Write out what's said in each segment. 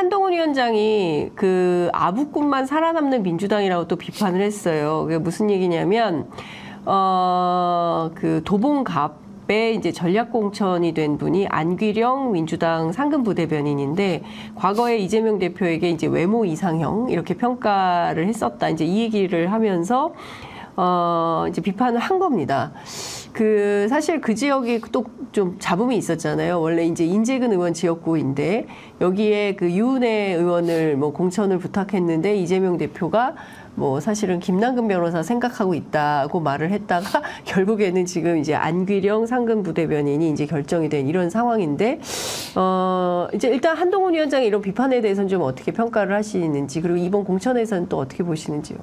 한동훈 위원장이 그 아부꾼만 살아남는 민주당이라고 또 비판을 했어요. 그게 무슨 얘기냐면 그 도봉갑에 이제 전략공천이 된 분이 안귀령 민주당 상근부대변인인데 과거에 이재명 대표에게 이제 외모 이상형 이렇게 평가를 했었다. 이제 이 얘기를 하면서 이제 비판을 한 겁니다. 사실 그 지역이 또 좀 잡음이 있었잖아요. 원래 이제 인재근 의원 지역구인데 여기에 그 유은혜 의원을 뭐 공천을 부탁했는데 이재명 대표가 뭐 사실은 김남근 변호사 생각하고 있다고 말을 했다가 결국에는 지금 이제 안귀령 상근부대변인이 이제 결정이 된 이런 상황인데 이제 일단 한동훈 위원장의 이런 비판에 대해서는 좀 어떻게 평가를 하시는지 그리고 이번 공천에서는 또 어떻게 보시는지요?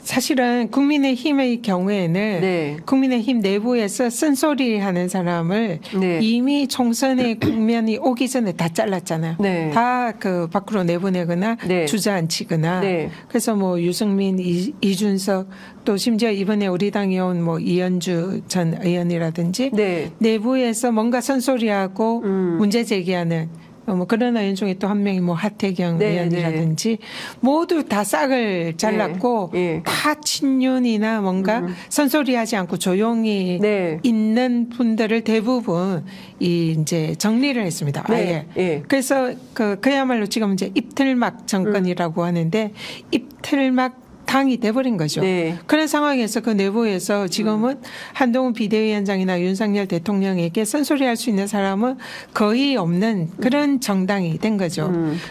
사실은 국민의힘의 경우에는 네. 국민의힘 내부에서 쓴소리하는 사람을 네. 이미 총선의 국면이 오기 전에 다 잘랐잖아요. 네. 다 그 밖으로 내보내거나 네. 주저앉히거나. 네. 그래서 뭐 유승민, 이준석 또 심지어 이번에 우리 당에 온 뭐 이현주 전 의원이라든지 네. 내부에서 뭔가 쓴소리하고 문제 제기하는 뭐 그런 의원 중에 또 한 명이 뭐 하태경 네, 의원이라든지 모두 다 싹을 잘랐고 네. 다 친윤이나 뭔가 선소리하지 않고 조용히 네. 있는 분들을 대부분 이제 정리를 했습니다. 네. 아예. 네. 그래서 그야말로 지금 이제 입틀막 정권이라고 하는데 입틀막 당이 돼버린 거죠. 네. 그런 상황에서 그 내부에서 지금은 한동훈 비대위원장이나 윤석열 대통령에게 쓴소리할 수 있는 사람은 거의 없는 그런 정당이 된 거죠.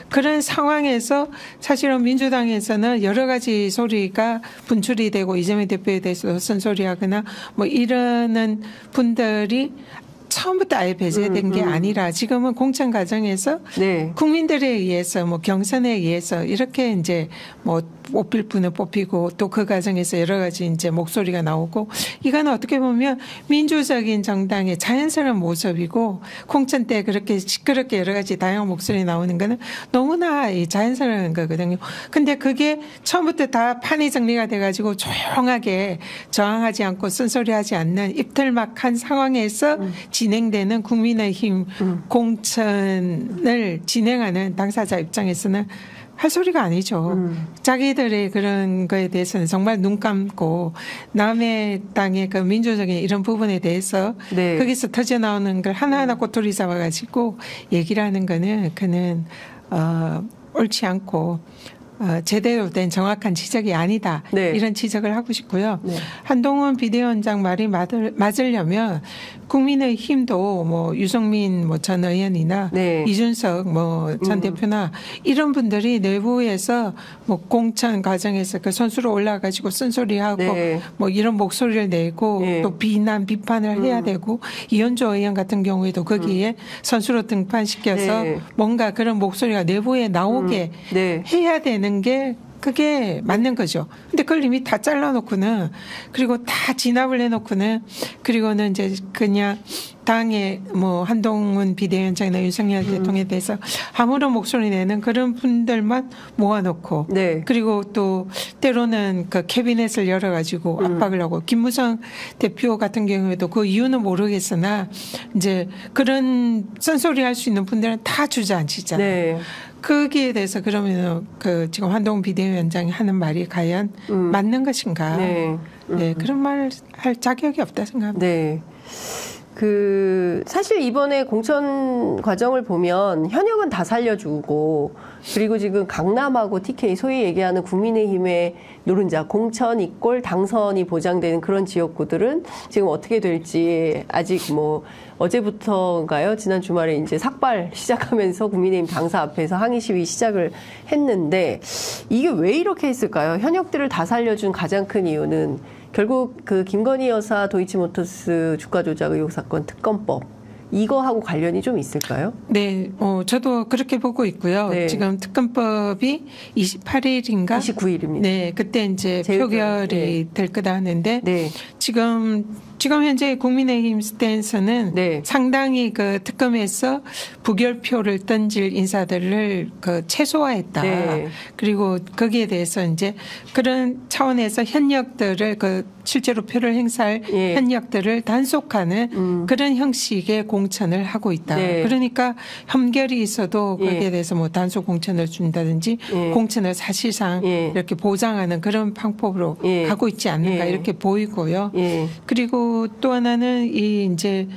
그런 상황에서 사실은 민주당에서는 여러 가지 소리가 분출이 되고 이재명 대표에 대해서 쓴소리하거나 뭐 이러는 분들이 처음부터 아예 배제된 게 아니라 지금은 공천 과정에서 네. 국민들에 의해서 뭐 경선에 의해서 이렇게 이제 뭐 뽑힐 분을 뽑히고 또 그 과정에서 여러 가지 이제 목소리가 나오고 이거는 어떻게 보면 민주적인 정당의 자연스러운 모습이고 공천 때 그렇게 시끄럽게 여러 가지 다양한 목소리 나오는 거는 너무나 자연스러운 거거든요. 근데 그게 처음부터 다 판이 정리가 돼가지고 조용하게 저항하지 않고 쓴소리하지 않는 입틀막한 상황에서 진행되는 국민의힘 공천을 진행하는 당사자 입장에서는 할 소리가 아니죠. 자기들의 그런 거에 대해서는 정말 눈 감고 남의 땅의 그 민주적인 이런 부분에 대해서 네. 거기서 터져 나오는 걸 하나하나 꼬투리 잡아가지고 얘기를 하는 거는 그는 옳지 않고 제대로 된 정확한 지적이 아니다. 네. 이런 지적을 하고 싶고요. 네. 한동훈 비대위원장 말이 맞으려면 국민의힘도 뭐 유승민 뭐 전 의원이나 네. 이준석 뭐 전 대표나 이런 분들이 내부에서 뭐 공천 과정에서 그 선수로 올라가지고 쓴소리하고 네. 뭐 이런 목소리를 내고 네. 또 비난 비판을 해야 되고 이현주 의원 같은 경우에도 거기에 선수로 등판시켜서 네. 뭔가 그런 목소리가 내부에 나오게 네. 해야 되는 게 그게 맞는 거죠. 근데 그걸 이미 다 잘라놓고는 그리고 다 진압을 해놓고는 그리고는 이제 그냥 당의 뭐 한동훈 비대위원장이나 윤석열 대통령에 대해서 아무런 목소리 내는 그런 분들만 모아놓고 네. 그리고 또 때로는 그 캐비넷을 열어가지고 압박을 하고 김무성 대표 같은 경우에도 그 이유는 모르겠으나 이제 그런 쓴소리 할 수 있는 분들은 다 주저앉히잖아요. 네. 거기에 대해서 그러면 그 지금 한동훈 비대위원장이 하는 말이 과연 맞는 것인가? 네. 네, 그런 말 할 자격이 없다 생각합니다. 네. 사실 이번에 공천 과정을 보면 현역은 다 살려주고 그리고 지금 강남하고 TK 소위 얘기하는 국민의힘의 노른자 공천 이꼴 당선이 보장되는 그런 지역구들은 지금 어떻게 될지 아직 뭐 어제부터인가요? 지난 주말에 이제 삭발 시작하면서 국민의힘 당사 앞에서 항의 시위 시작을 했는데 이게 왜 이렇게 했을까요? 현역들을 다 살려준 가장 큰 이유는 결국 그 김건희 여사 도이치모터스 주가 조작 의혹 사건 특검법 이거하고 관련이 좀 있을까요? 네, 저도 그렇게 보고 있고요. 네. 지금 특검법이 28일인가? 29일입니다. 네, 그때 이제 표결이 될 거다 하는데 네. 지금 지금 현재 국민의힘 스탠스는 네. 상당히 그 특검에서 부결표를 던질 인사들을 그 최소화했다. 네. 그리고 거기에 대해서 이제 그런 차원에서 현역들을 그 실제로 표를 행사할 예. 현역들을 단속하는 그런 형식의 공천을 하고 있다. 네. 그러니까 혐결이 있어도 거기에 예. 대해서 뭐 단속 공천을 준다든지 예. 공천을 사실상 예. 이렇게 보장하는 그런 방법으로 예. 가고 있지 않는가 예. 이렇게 보이고요. 예. 그리고 또 하나는 이 이제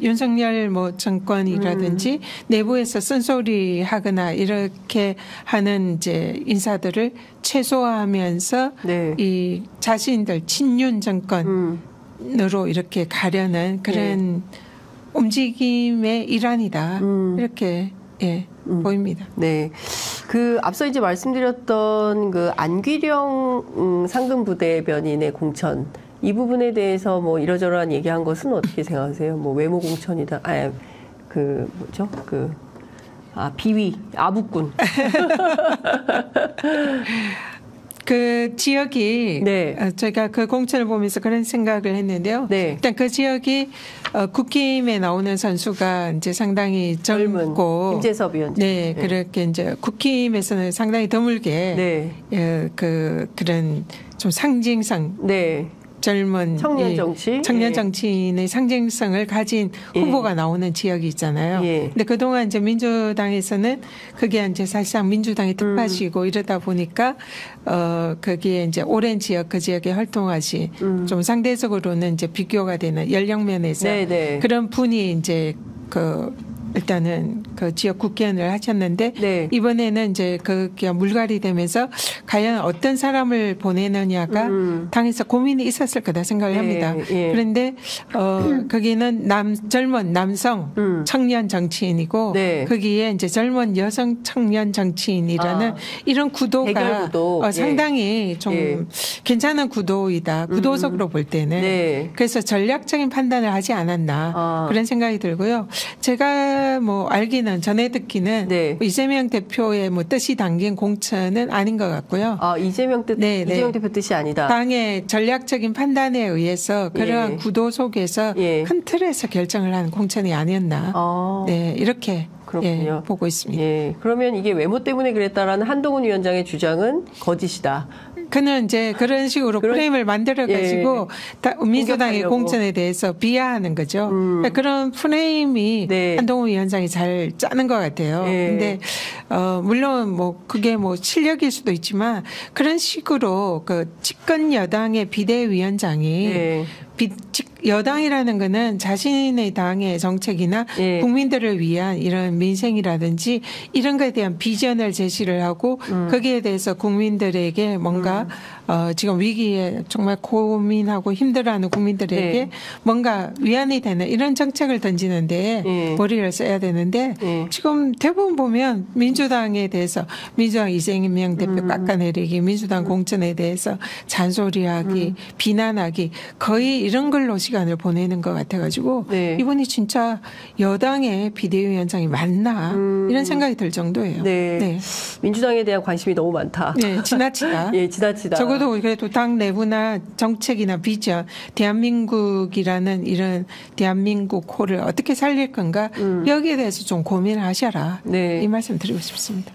윤석열 뭐 정권이라든지 내부에서 쓴소리 하거나 이렇게 하는 이제 인사들을 최소화하면서 네. 이 자신들 친윤 정권으로 이렇게 가려는 그런 움직임의 일환이다. 이렇게 예, 보입니다. 네. 그 앞서 이제 말씀드렸던 그 안귀령 상근부대변인의 공천 이 부분에 대해서 뭐 이러저러한 얘기한 것은 어떻게 생각하세요? 뭐 외모 공천이다. 그 뭐죠? 비위 아부꾼. 그 지역이 네. 제가 그 공천을 보면서 그런 생각을 했는데요. 네. 일단 그 지역이 국힘에 나오는 선수가 이제 상당히 젊고 임재섭 위원장. 네, 그렇게 이제 국힘에서는 상당히 드물게 네. 그런 좀 상징성 네. 젊은 청년 정치? 청년 예. 정치인의 상징성을 가진 후보가 나오는 지역이 있잖아요. 예. 근데 그동안 이제 민주당에서는 그게 이제 사실상 민주당의 텃밭이고 이러다 보니까 거기에 이제 오랜 지역 그 지역에 활동하신 좀 상대적으로는 이제 비교가 되는 연령 면에서 네네. 그런 분이 이제 일단은 그 지역 국회의원을 하셨는데 네. 이번에는 이제 그게 물갈이 되면서 과연 어떤 사람을 보내느냐가 당에서 고민이 있었을 거다 생각을 합니다. 예. 그런데 거기는 젊은 남성 청년 정치인이고 네. 거기에 이제 젊은 여성 청년 정치인이라는 이런 구도가 대결 구도. 상당히 좀 예. 괜찮은 구도이다. 구도적으로 볼 때는. 네. 그래서 전략적인 판단을 하지 않았나 그런 생각이 들고요. 제가 뭐 알기는 전해 듣기는 네. 이재명 대표의 뭐 뜻이 담긴 공천은 아닌 것 같고요. 이재명 이재명 대표 뜻이 아니다. 당의 전략적인 판단에 의해서 그러한 예. 구도 속에서 예. 큰 틀에서 결정을 하는 공천이 아니었나. 네, 이렇게 그렇군요. 보고 있습니다. 예. 그러면 이게 외모 때문에 그랬다라는 한동훈 위원장의 주장은 거짓이다. 그는 이제 그런 식으로 프레임을 만들어가지고 민주당의 공격하려고. 공천에 대해서 비하하는 거죠. 그러니까 그런 프레임이 네. 한동훈 위원장이 잘 짜는 것 같아요. 예. 근데 물론 뭐 그게 뭐 실력일 수도 있지만 그런 식으로 그 집권 여당의 비대위원장이 예. 여당이라는 거는 자신의 당의 정책이나 예. 국민들을 위한 이런 민생이라든지 이런 것에 대한 비전을 제시를 하고 거기에 대해서 국민들에게 뭔가 지금 위기에 정말 고민하고 힘들어하는 국민들에게 네. 뭔가 위안이 되는 이런 정책을 던지는데 예. 머리를 써야 되는데 예. 지금 대부분 보면 민주당에 대해서 민주당 이재명 대표 깎아내리기 민주당 공천에 대해서 잔소리하기 비난하기 거의 이런 걸로 시간을 보내는 것 같아가지고 네. 이분이 진짜 여당의 비대위원장이 맞나 이런 생각이 들 정도예요. 네. 민주당에 대한 관심이 너무 많다. 네, 지나치다. 예, 지나치다. 적어도 그래도 당 내부나 정책이나 비전, 대한민국이라는 이런 대한민국 호를 어떻게 살릴 건가 여기에 대해서 좀 고민을 하셔라. 네. 이 말씀 드리고 싶습니다.